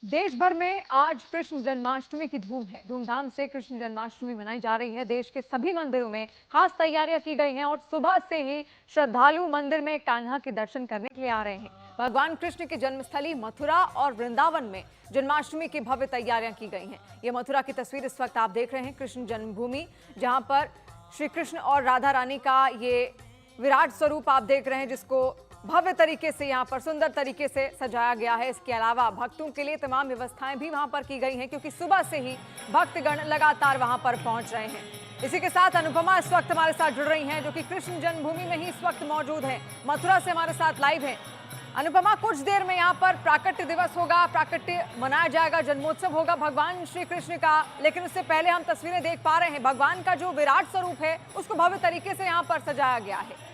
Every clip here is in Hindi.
देश भर में आज कृष्ण जन्माष्टमी की धूम है। धूमधाम से कृष्ण जन्माष्टमी मनाई जा रही है। देश के सभी मंदिरों में खास तैयारियां की गई हैं और सुबह से ही श्रद्धालु मंदिर में कान्हा के दर्शन करने के लिए आ रहे हैं। भगवान कृष्ण की जन्मस्थली मथुरा और वृंदावन में जन्माष्टमी की भव्य तैयारियां की गई हैं। ये मथुरा की तस्वीर इस वक्त आप देख रहे हैं, कृष्ण जन्मभूमि, जहां पर श्री कृष्ण और राधा रानी का ये विराट स्वरूप आप देख रहे हैं, जिसको भव्य तरीके से यहाँ पर सुंदर तरीके से सजाया गया है। इसके अलावा भक्तों के लिए तमाम व्यवस्थाएं भी वहां पर की गई हैं, क्योंकि सुबह से ही भक्तगण लगातार वहां पर पहुंच रहे हैं। इसी के साथ अनुपमा इस वक्त हमारे साथ जुड़ रही हैं, जो कि कृष्ण जन्मभूमि में ही इस वक्त मौजूद है, मथुरा से हमारे साथ लाइव है। अनुपमा, कुछ देर में यहाँ पर प्राकट्य दिवस होगा, प्राकट्य मनाया जाएगा, जन्मोत्सव होगा भगवान श्री कृष्ण का, लेकिन उससे पहले हम तस्वीरें देख पा रहे हैं, भगवान का जो विराट स्वरूप है उसको भव्य तरीके से यहाँ पर सजाया गया है।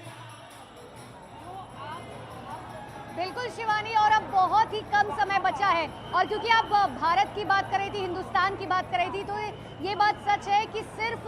बिल्कुल शिवानी, और अब बहुत ही कम समय बचा है, और क्योंकि आप भारत की बात कर रही थी, हिंदुस्तान की बात कर रही थी, तो ये बात सच है कि सिर्फ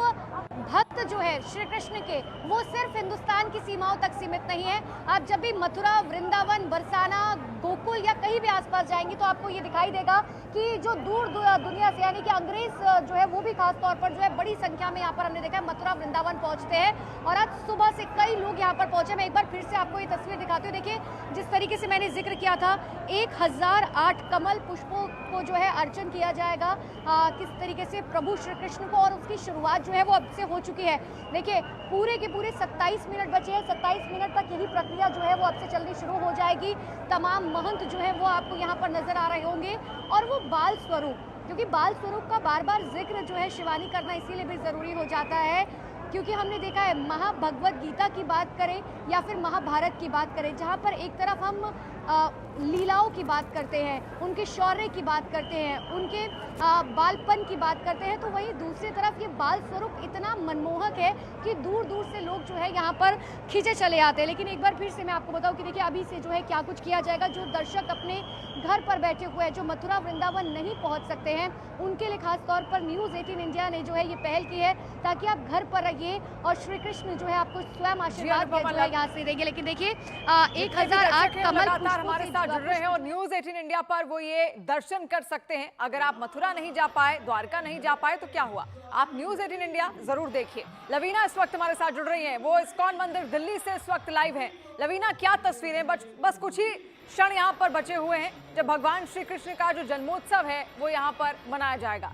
भक्त जो है श्री कृष्ण के, वो सिर्फ हिंदुस्तान की सीमाओं तक सीमित नहीं है। आप जब भी मथुरा, वृंदावन, बरसाना, गोकुल या कहीं भी आसपास जाएंगी तो आपको ये दिखाई देगा कि जो दूर दुनिया से, यानी कि अंग्रेज जो है वो भी खास तौर पर जो है बड़ी संख्या में यहाँ पर हमने देखा है मथुरा वृंदावन पहुंचते हैं। और आज सुबह से कई लोग यहाँ पर पहुंचे। मैं एक बार फिर से आपको ये तस्वीर दिखाती हूँ। देखिए, जिस तरीके से मैंने जिक्र किया था, 1008 कमल पुष्पों को जो है अर्चन किया जाएगा, किस तरीके से प्रभु श्री कृष्ण को, और उसकी शुरुआत जो है वो अब से हो चुकी है। देखिए, पूरे के पूरे 27 मिनट बचे हैं। 27 मिनट तक यही प्रक्रिया जो है वो अब से चलनी शुरू हो जाएगी। तमाम महंत जो है वो आपको यहाँ पर नजर आ रहे होंगे, और वो बाल स्वरूप, क्योंकि बाल स्वरूप का बार बार जिक्र जो है शिवानी करना इसीलिए भी जरूरी हो जाता है, क्योंकि हमने देखा है महाभगवत गीता की बात करें या फिर महाभारत की बात करें, जहाँ पर एक तरफ हम लीलाओं की बात करते हैं, उनके शौर्य की बात करते हैं, उनके बालपन की बात करते हैं, तो वहीं दूसरी तरफ ये बाल स्वरूप इतना मनमोहक है कि दूर दूर से लोग जो है यहाँ पर खींचे चले आते हैं। लेकिन एक बार फिर से मैं आपको बताऊं कि देखिए, अभी से जो है क्या कुछ किया जाएगा। जो दर्शक अपने घर पर बैठे हुए हैं, जो मथुरा वृंदावन नहीं पहुँच सकते हैं, उनके लिए खास तौर पर न्यूज़ 18 इंडिया ने जो है ये पहल की है, ताकि आप घर पर रहिए और श्री कृष्ण जो है आपको स्वयं आशीर्वाद यहाँ से देंगे। लेकिन देखिए, 1008 कमल हमारे साथ जुड़ रहे हैं और न्यूज़ 18 इंडिया पर वो ये दर्शन कर सकते हैं। अगर आप मथुरा नहीं जा पाए, द्वारका नहीं जा पाए, तो क्या हुआ, आप न्यूज़ 18 इंडिया जरूर देखिए। लवीना इस वक्त हमारे साथ जुड़ रही हैं, वो इस्कॉन मंदिर दिल्ली से इस वक्त लाइव है। लवीना, क्या तस्वीरें, बस कुछ ही क्षण यहाँ पर बचे हुए हैं जब भगवान श्री कृष्ण का जो जन्मोत्सव है वो यहाँ पर मनाया जाएगा।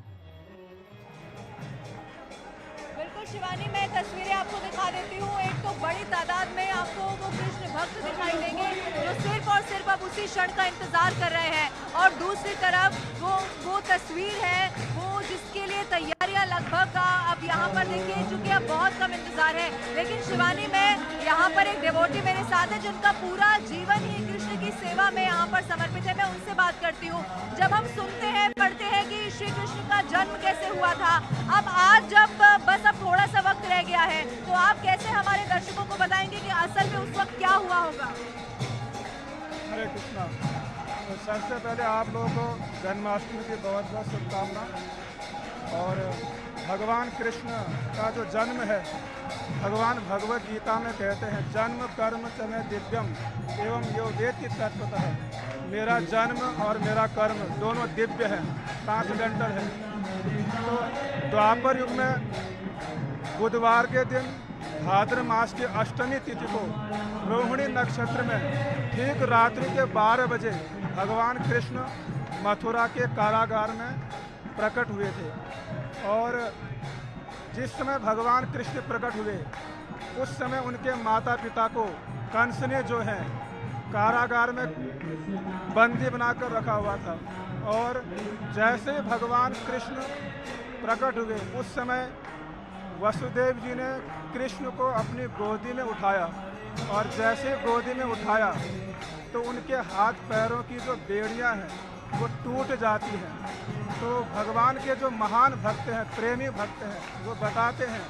बिल्कुल शिवानी, मैं तस्वीरें आपको दिखा देती हूँ। एक तो बड़ी तादाद में आपको वो कृष्ण भक्त दिखाई देंगे जो सिर्फ और सिर्फ अब उसी क्षण का इंतजार कर रहे हैं, और दूसरी तरफ वो तस्वीर है वो जिसके लिए तैयारियां लगभग अब यहाँ पर देखिए, चूंकि अब बहुत कम इंतजार है। लेकिन शिवानी, मैं यहाँ पर एक डिवोटी मेरे साथ है जिनका पूरा जीवन ही कृष्ण की सेवा में यहाँ पर समर्पित है। मैं उनसे बात करती हूँ। जब हम सुनते हैं, पढ़ते हैं कि श्री कृष्ण का जन्म कैसे हुआ था, अब आज जब बस अब थोड़ा सा वक्त रह गया है, तो आप कैसे हमारे दर्शकों को बताएंगे कि असल में उस वक्त क्या हुआ होगा? हरे कृष्णा। तो सबसे पहले आप लोगों को जन्माष्टमी की बहुत बहुत शुभकामना। और भगवान कृष्ण का जो जन्म है, भगवान भगवत गीता में कहते हैं, जन्म कर्म च मे दिव्यम एवं यो वेत्ति तत्त्वतः। मेरा जन्म और मेरा कर्म दोनों दिव्य हैं, ट्रांसडेंटल है। तो द्वापर युग में बुधवार के दिन भाद्र मास की अष्टमी तिथि को रोहिणी नक्षत्र में ठीक रात्रि के 12 बजे भगवान कृष्ण मथुरा के कारागार में प्रकट हुए थे। और जिस समय भगवान कृष्ण प्रकट हुए, उस समय उनके माता पिता को कंस ने जो है कारागार में बंदी बनाकर रखा हुआ था। और जैसे भगवान कृष्ण प्रकट हुए, उस समय वसुदेव जी ने कृष्ण को अपनी गोदी में उठाया, और जैसे गोदी में उठाया तो उनके हाथ पैरों की जो बेड़ियां हैं वो टूट जाती हैं। तो भगवान के जो महान भक्त हैं, प्रेमी भक्त हैं, वो बताते हैं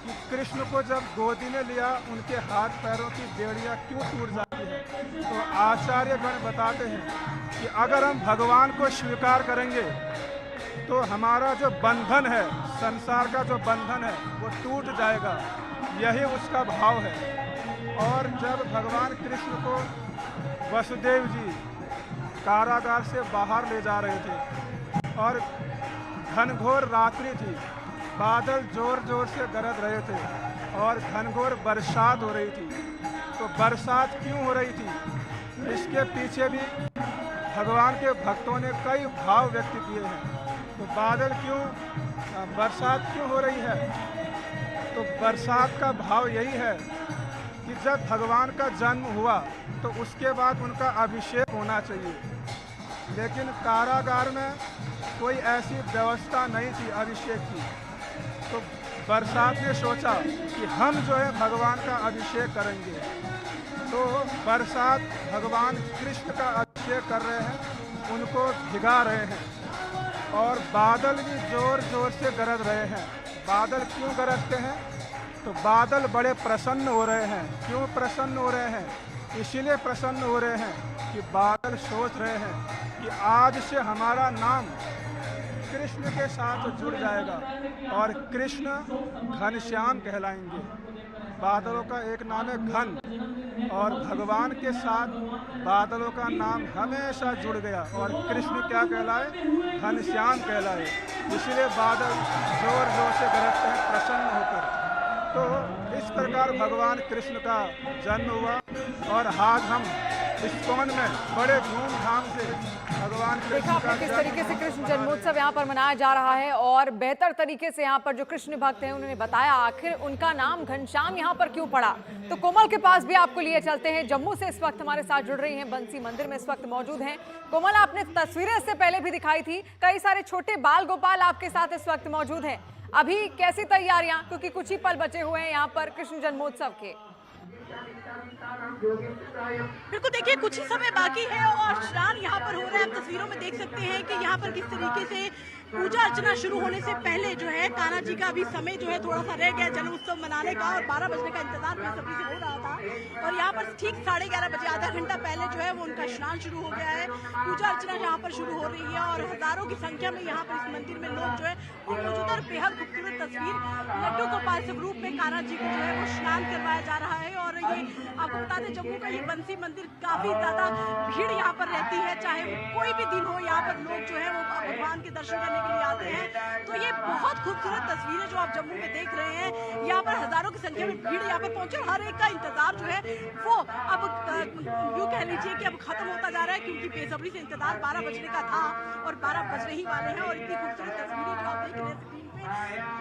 कि कृष्ण को जब गोदी में लिया, उनके हाथ पैरों की बेड़ियां क्यों टूट जाती हैं। तो आचार्यगण बताते हैं कि अगर हम भगवान को स्वीकार करेंगे तो हमारा जो बंधन है, संसार का जो बंधन है, वो टूट जाएगा। यही उसका भाव है। और जब भगवान कृष्ण को वसुदेव जी कारागार से बाहर ले जा रहे थे और घनघोर रात्रि थी, बादल जोर जोर से गरज रहे थे और घनघोर बरसात हो रही थी। तो बरसात क्यों हो रही थी, इसके पीछे भी भगवान के भक्तों ने कई भाव व्यक्त किए हैं। तो बादल क्यों, बरसात क्यों हो रही है, तो बरसात का भाव यही है कि जब भगवान का जन्म हुआ तो उसके बाद उनका अभिषेक होना चाहिए, लेकिन कारागार में कोई ऐसी व्यवस्था नहीं थी अभिषेक की। तो बरसात ने सोचा कि हम जो है भगवान का अभिषेक करेंगे। तो बरसात भगवान कृष्ण का अभिषेक कर रहे हैं, उनको भिगा रहे हैं और बादल भी जोर जोर से गरज रहे हैं। बादल क्यों गरजते हैं, तो बादल बड़े प्रसन्न हो रहे हैं। क्यों प्रसन्न हो रहे हैं, इसीलिए प्रसन्न हो रहे हैं कि बादल सोच रहे हैं कि आज से हमारा नाम कृष्ण के साथ जुड़ जाएगा और कृष्ण घनश्याम कहलाएंगे। बादलों का एक नाम है घन और भगवान के साथ बादलों का नाम हमेशा जुड़ गया और कृष्ण क्या कहलाए, घनश्याम कहलाए। इसलिए बादल जोर जोर से गरजते हैं प्रसन्न होकर। तो इस प्रकार भगवान कृष्ण का जन्म हुआ और आज हम इस्कॉन में बड़े धूमधाम से भगवान देखा कृष्ण आपने का किस तरीके से कृष्ण जन्मोत्सव यहाँ पर मनाया जा रहा है और बेहतर तरीके से यहाँ पर जो कृष्ण भक्त हैं उन्होंने बताया आखिर उनका नाम घनश्याम यहाँ पर क्यों पड़ा। तो कोमल के पास भी आपको लिए चलते हैं। जम्मू से इस वक्त हमारे साथ जुड़ रही हैं, बंसी मंदिर में इस वक्त मौजूद हैं। कोमल, आपने तस्वीरें इससे पहले भी दिखाई थी, कई सारे छोटे बाल गोपाल आपके साथ इस वक्त मौजूद हैं। अभी कैसी तैयारियां, क्योंकि कुछ ही पल बचे हुए हैं यहाँ पर कृष्ण जन्मोत्सव के। बिल्कुल, देखिए कुछ ही समय बाकी है और स्नान यहाँ पर हो रहा है। आप तस्वीरों में देख सकते हैं कि यहाँ पर किस तरीके से पूजा अर्चना शुरू होने से पहले जो है कान्हा जी का अभी समय जो है थोड़ा सा रह गया जन्म उत्सव मनाने का और 12 बजने का इंतजार बेसब्री से हो रहा था और यहाँ पर ठीक 11:30 बजे, आधा घंटा पहले जो है वो उनका स्नान शुरू हो गया है। पूजा अर्चना यहाँ पर शुरू हो रही है और हजारों की संख्या में यहाँ पर इस मंदिर में लोग जो है वो मौजूद और बेहद खूबसूरत तस्वीर लड्डू गोपाल स्वरूप में कान्हा जी को जो है वो स्नान करवाया जा रहा है। और ये आपको बता दें, जम्मू का ये बंसी मंदिर काफी ज्यादा भीड़ यहाँ पर रहती है, चाहे कोई भी दिन हो यहाँ पर लोग जो है वो भगवान के दर्शन करने के लिए आते हैं। तो ये बहुत खूबसूरत तस्वीरें जो आप जम्मू में देख रहे हैं, यहाँ पर हजारों की संख्या में भीड़ यहाँ पर पहुंचे और हर एक का इंतजार जो है वो अब यूँ कह लीजिए कि अब खत्म होता जा रहा है, क्योंकि बेसब्री से इंतजार 12 बजने का था और 12 बजने ही वाले हैं। और इतनी खूबसूरत तस्वीरें जो आप देख रहे हैं स्क्रीन पे,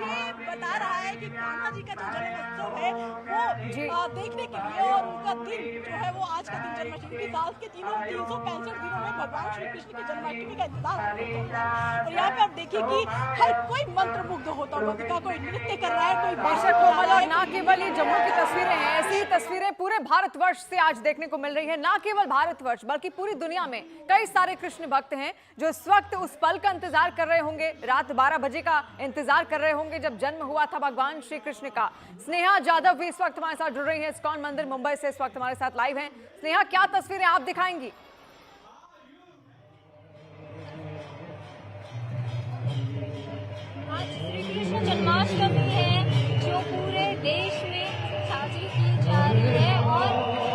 ये बता रहा है कि कान्हा जी का जो जन्मोत्सव है वो देखने के लिए और उनका दिन जो है वो आज का दिन जन्माष्टमी, साल के 365 दिनों में भगवान श्री कृष्ण की जन्माष्टमी का इंतजार और यहाँ पे आप देखिए कि हर कोई मंत्रमुग्ध होता हुआ दिखा, कोई नृत्य कर रहा है, कोई बेशक कोमल, और ना केवल ये जम्मू की तस्वीरें हैं, ऐसी ही तस्वीरें पूरे भारतवर्ष से आज देखने को मिल रही है। ना केवल भारतवर्ष बल्कि पूरी दुनिया में कई सारे कृष्ण भक्त हैं जो इस वक्त उस पल का इंतजार कर रहे होंगे, रात 12 बजे का इंतजार कर रहे होंगे जब जन्म हुआ था भगवान श्री कृष्ण का। स्नेहा जाधव भी इस वक्त हमारे साथ जुड़ रही है, इस्कॉन मंदिर मुंबई से इस वक्त हमारे साथ लाइव हैं। स्नेहा, क्या तस्वीरें आप दिखाएंगी? आज श्री कृष्ण जन्माष्टमी है जो पूरे देश में साजरी की जा रही है और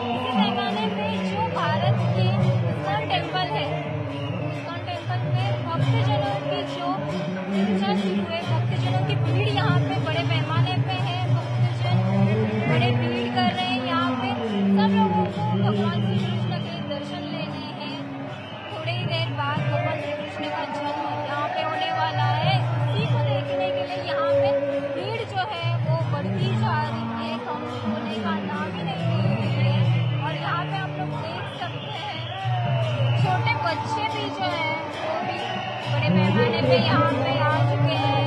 इसी पैमाने पे जो भारत के इस्कॉन टेम्पल है, इस्कॉन टेम्पल में भक्तजनों की जो पूजा शुरू है, भक्तजनों की भीड़ यहाँ पे बड़े पैमाने पे है। भक्तजन बड़े भीड़ कर रहे हैं यहाँ पे, सब लोगों को भगवान श्री कृष्ण के दर्शन लेने हैं। थोड़ी ही देर बाद भगवान श्री कृष्ण का जन्म यहाँ पे होने वाला है, इसी को देखने के लिए यहाँ पे भीड़ जो है वो बढ़ती जा रही है, कम होने का नाम ही नहीं ले रही है। और यहाँ पे आप लोग देख सकते हैं छोटे बच्चे भी जो है वो भी बड़े पैमाने पे यहाँ पे आ चुके हैं।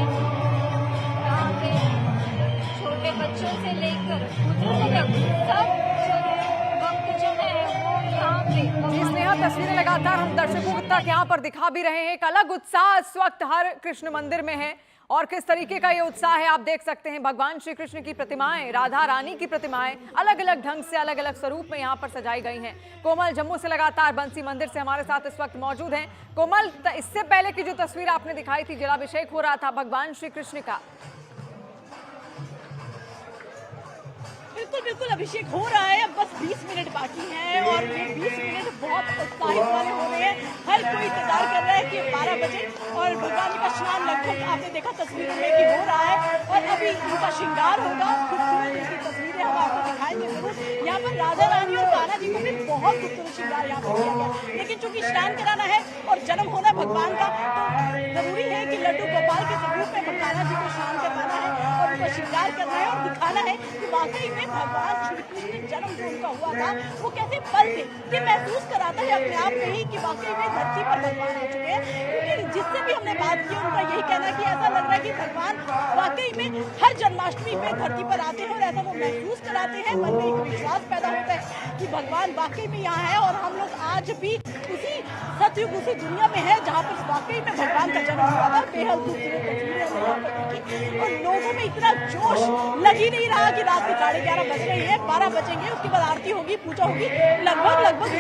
यहाँ पे छोटे बच्चों से लेकर बुजुर्ग तक सब भक्तजन है वो यहाँ पे। स्नेहा, तस्वीरें लगातार हम दर्शकों तक यहाँ पर दिखा भी रहे हैं। एक अलग उत्साह इस वक्त हर कृष्ण मंदिर में है और किस तरीके का ये उत्साह है आप देख सकते हैं। भगवान श्री कृष्ण की प्रतिमाएं, राधा रानी की प्रतिमाएं अलग अलग ढंग से अलग अलग स्वरूप में यहाँ पर सजाई गई हैं। कोमल जम्मू से लगातार बंसी मंदिर से हमारे साथ इस वक्त मौजूद हैं। कोमल, इससे पहले की जो तस्वीर आपने दिखाई थी, जलाभिषेक हो रहा था भगवान श्री कृष्ण का। बिल्कुल बिल्कुल अभिषेक हो रहा है, अब बस 20 मिनट बाकी हैं और ये 20 मिनट बहुत उत्साहित वाले हो रहे हैं। हर कोई इंतजार कर रहा है कि 12 बजे और भगवान का स्नान लगभग आपने देखा तस्वीरों में कि हो रहा है और अभी इनका श्रृंगार होगा। खूबसूरत इनकी तस्वीरें हम आपको दिखाएंगे जरूर। यहाँ पर राधा रानी और कान्हा जी को भी बहुत खूबसूरत श्रृंगार यहाँ पर किया गया, लेकिन चूंकि स्नान कराना है और जन्म होना भगवान का, तो जरूरी है कि लड्डू गोपाल के स्वरूप में कान्हा जी को स्नान करवाना है और उनका श्रृंगार करना है और दिखाना है कि वाकई में भगवान श्री कृष्ण जन्म जो उनका हुआ था वो कैसे पल थे। ये महसूस कराता है अपने आप में ही कि वाकई में धरती पर भगवान आ चुके हैं। क्योंकि जिससे भी हमने बात की उनका यही कहना है कि ऐसा लग रहा है कि भगवान वाकई में हर जन्माष्टमी में धरती पर आते हैं और ऐसा वो महसूस कराते हैं। मन में एक विश्वास पैदा होता है कि भगवान वाकई में यहाँ है और हम लोग आज भी उसी सतयुग उसी दुनिया में है जहाँ पर वाकई में भगवान का जन्म हुआ था। बेहद खूबसूरत तस्वीरें हमने यहाँ पर देखी और लोगों में इतना जोश लग ही नहीं रहा कि रात के 11:30 बज रही है, 12 बजेंगे, उसके बाद आरती होगी, पूजा होगी, लगभग 1 बज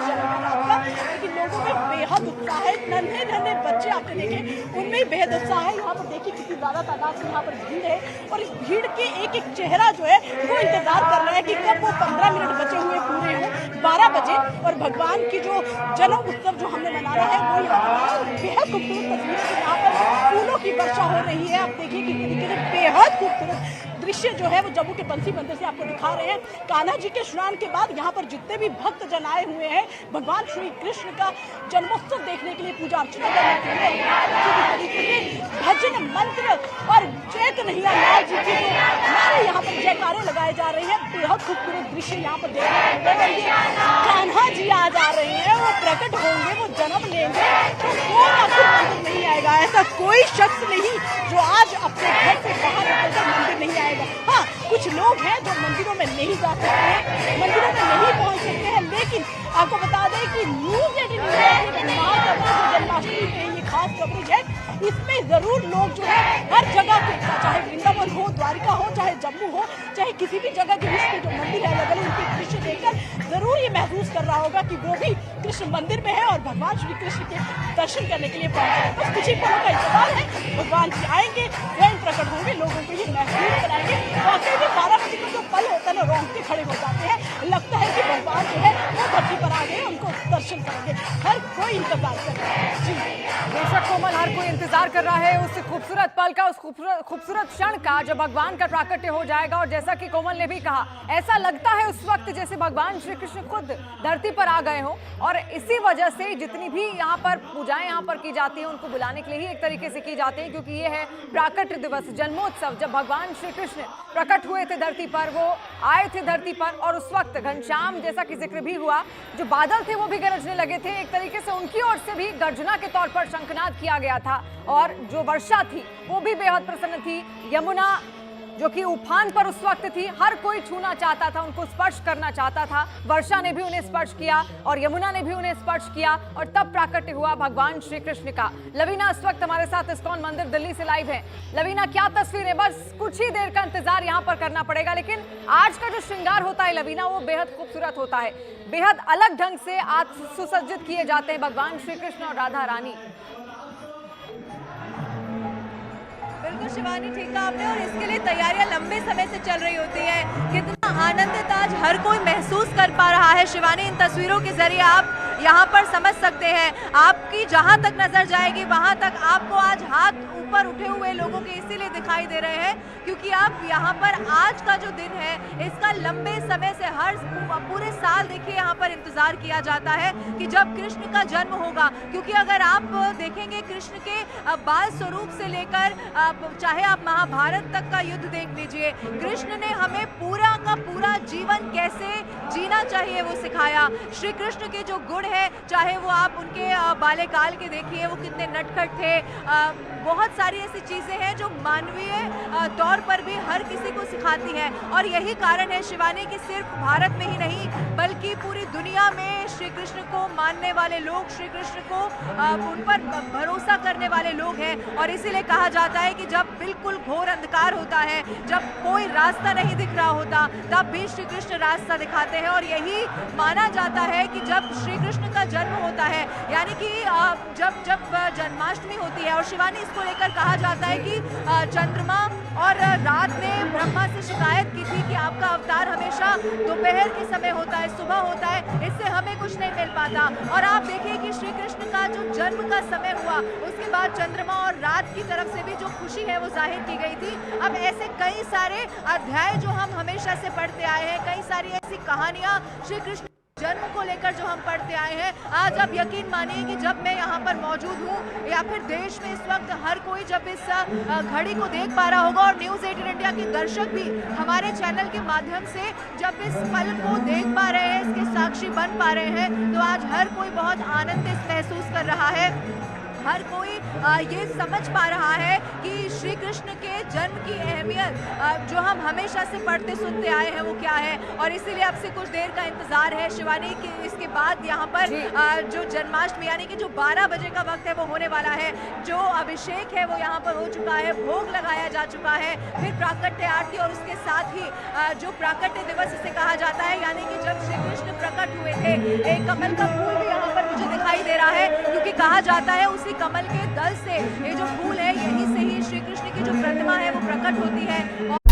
जाएगा रात का। लेकिन लोगों में बेहद उत्साह है। नन्हे नन्हे बच्चे आपने देखे, उनमें बेहद उत्साह है। यहाँ पर देखिए कितनी ज्यादा तादाद में यहाँ पर भीड़ है और इस भीड़ के एक एक चेहरा जो है वो इंतजार कर रहा है कि कब वो 15 मिनट बचे हुए पूरे हों 12 बजे और भगवान की जो जन्म उत्सव जो हमने मनाना है वो यहाँ पर बेहद खूबसूरत तस्वीर है। यहाँ पर फूलों की वर्षा हो रही है। आप देखिए किस तरीके से बेहद खूबसूरत दृश्य जो है वो जम्मू के बंसी मंदिर से आपको दिखा रहे हैं। कान्हा जी के स्नान के बाद यहाँ पर जितने भी भक्त जन आए हुए हैं भगवान श्री कृष्ण का जन्मोत्सव देखने के लिए, पूजा अर्चना करने के लिए, भजन मंत्र और जय कन्हैया लाल जी की जो हमारे यहाँ पर जयकारे लगाए जा रहे हैं। बेहद खूबसूरत दृश्य यहाँ पर देखने को मिल रहा है। कान्हा जी आ जा रहे हैं, वो प्रकट होंगे, वो जन्म लेंगे तो कौन आपको मंदिर नहीं आएगा। ऐसा कोई शख्स नहीं जो आज अपने घर से बाहर निकलकर मंदिर नहीं आएगा। हाँ, कुछ लोग हैं जो मंदिरों में नहीं जा सकते हैं, मंदिरों में नहीं पहुंच सकते हैं, लेकिन आपको बता दें कि न्यूज़ 18 जन्माष्टमी पे ये खास कवरेज है। इसमें जरूर लोग जो है हर जगह के, चाहे वृंदावन हो, द्वारिका हो, चाहे जम्मू हो, चाहे किसी भी जगह के विश्व के जो मंदिर है अलग अलग उनके दृश्य देखकर जरूर ये महसूस कर रहा होगा कि वो भी कृष्ण मंदिर में है और भगवान श्री कृष्ण के दर्शन करने के लिए पहुंचे हैं। बस कुछ ही पलों का इंतजार है, भगवान जी आएंगे, स्वयं प्रकट होंगे, लोगों को ये महसूस कराएंगे। वाकई में 12 बजे का जो पल होता है ना, रोंगटे खड़े हो जाते हैं। लगता है कि भगवान जो है वो धरती पर आ गए, उनको दर्शन करेंगे। हर कोई इंतजार कर रहा है। जी बेशक कोमल, हर कोई इंतजार कर रहा है उस खूबसूरत पल का, उस खूबसूरत क्षण का जब भगवान का प्राकट्य हो जाएगा। और जैसा कि कोमल ने भी कहा, ऐसा लगता है उस वक्त जैसे भगवान श्री कृष्ण खुद धरती पर आ गए हों। और इसी वजह से जितनी भी यहाँ पर पूजाएं यहाँ पर की जाती हैं उनको बुलाने के लिए ही एक तरीके से की जाती है, क्योंकि ये है प्राकट्य दिवस, जन्मोत्सव। जब भगवान श्री कृष्ण प्रकट हुए थे धरती पर, वो आए थे धरती पर और उस वक्त घनश्याम, जैसा कि जिक्र भी हुआ, जो बादल थे वो भी गरजने लगे थे। एक तरीके से उनकी ओर से भी गर्जना के तौर पर शंखनाद किया गया था और जो वर्षा थी वो भी बेहद प्रसन्न थी। यमुना जो कि उफान पर उस वक्त थी, हर कोई छूना चाहता था, उनको स्पर्श करना चाहता था। वर्षा ने भी उन्हें स्पर्श किया और यमुना ने भी उन्हें स्पर्श किया और तब प्राकट्य हुआ भगवान श्री कृष्ण का। लवीना इस वक्त हमारे साथ इस्कॉन मंदिर दिल्ली से लाइव है। लवीना, क्या तस्वीर है? बस कुछ ही देर का इंतजार यहाँ पर करना पड़ेगा, लेकिन आज का जो श्रृंगार होता है लवीना, वो बेहद खूबसूरत होता है। बेहद अलग ढंग से आज सुसज्जित किए जाते हैं भगवान श्री कृष्ण और राधा रानी। बिल्कुल शिवानी, ठीक कहा आपने। और इसके लिए तैयारियां लंबे समय से चल रही होती है। कितना आनंदित आज हर कोई महसूस कर पा रहा है शिवानी। इन तस्वीरों के जरिए आप यहाँ पर समझ सकते हैं। आपकी जहाँ तक नजर जाएगी वहाँ तक आपको आज हाथ ऊपर उठे हुए लोगों के इसीलिए दिखाई दे रहे हैं क्योंकि आप यहाँ पर आज का जो दिन है इसका लंबे समय से हर पूरे साल देखिए यहाँ पर इंतजार किया जाता है कि जब कृष्ण का जन्म होगा। क्योंकि अगर आप देखेंगे कृष्ण के बाल स्वरूप से लेकर चाहे आप महाभारत तक का युद्ध देख लीजिए, कृष्ण ने हमें पूरा का पूरा जीवन कैसे जीना चाहिए वो सिखाया। श्री कृष्ण के जो गुण है, चाहे वो आप उनके बाल्यकाल के देखिए, वो कितने नटखट थे। बहुत सारी ऐसी चीजें हैं जो मानवीय तौर पर भी हर किसी को सिखाती हैं। और यही कारण है शिवानी कि सिर्फ भारत में ही नहीं बल्कि पूरी दुनिया में श्री कृष्ण को मानने वाले लोग, श्री कृष्ण को उन पर भरोसा करने वाले लोग हैं। और इसीलिए कहा जाता है कि जब बिल्कुल घोर अंधकार होता है, जब कोई रास्ता नहीं दिख रहा होता, तब भी श्री कृष्ण रास्ता दिखाते हैं। और यही माना जाता है कि जब श्री कृष्ण का जन्म होता है, यानी कि जब जन्माष्टमी होती है। और शिवानी, इसको लेकर कहा जाता है कि चंद्रमा और रात ने ब्रह्मा से शिकायत की थी कि आपका अवतार हमेशा दोपहर के समय होता है, सुबह होता है, इससे हमें कुछ नहीं मिल पाता। और आप देखिए कि श्री कृष्ण का जो जन्म का समय हुआ, उसके बाद चंद्रमा और रात की तरफ से भी जो खुशी है वो जाहिर की गई थी। अब ऐसे कई सारे अध्याय जो हम हमेशा से पढ़ते आए हैं, कई सारी ऐसी कहानियां श्री कृष्ण जन्म को लेकर जो हम पढ़ते आए हैं, आज आप यकीन मानिए कि जब मैं यहाँ पर मौजूद हूँ या फिर देश में इस वक्त हर कोई जब इस घड़ी को देख पा रहा होगा और न्यूज़ 18 इंडिया के दर्शक भी हमारे चैनल के माध्यम से जब इस पल को देख पा रहे हैं, इसके साक्षी बन पा रहे हैं, तो आज हर कोई बहुत आनंदित महसूस कर रहा है। हर कोई ये समझ पा रहा है कि श्री कृष्ण के जन्म की अहमियत जो हम हमेशा से पढ़ते सुनते आए हैं वो क्या है। और इसीलिए अब से कुछ देर का इंतजार है शिवानी कि इसके बाद यहाँ पर जो जन्माष्टमी यानी कि जो 12 बजे का वक्त है वो होने वाला है। जो अभिषेक है वो यहाँ पर हो चुका है, भोग लगाया जा चुका है, फिर प्राकट्य आरती और उसके साथ ही जो प्राकट्य दिवस इसे कहा जाता है, यानी कि जब श्री कृष्ण प्रकट हुए थे, एक कमल का फूल भी यहाँ पर मुझे दिखाई दे रहा है, क्योंकि कहा जाता है उसी कमल के दल से ये जो फूल है, यहीं से ही श्री कृष्ण की जो प्रतिमा है वो प्रकट होती है।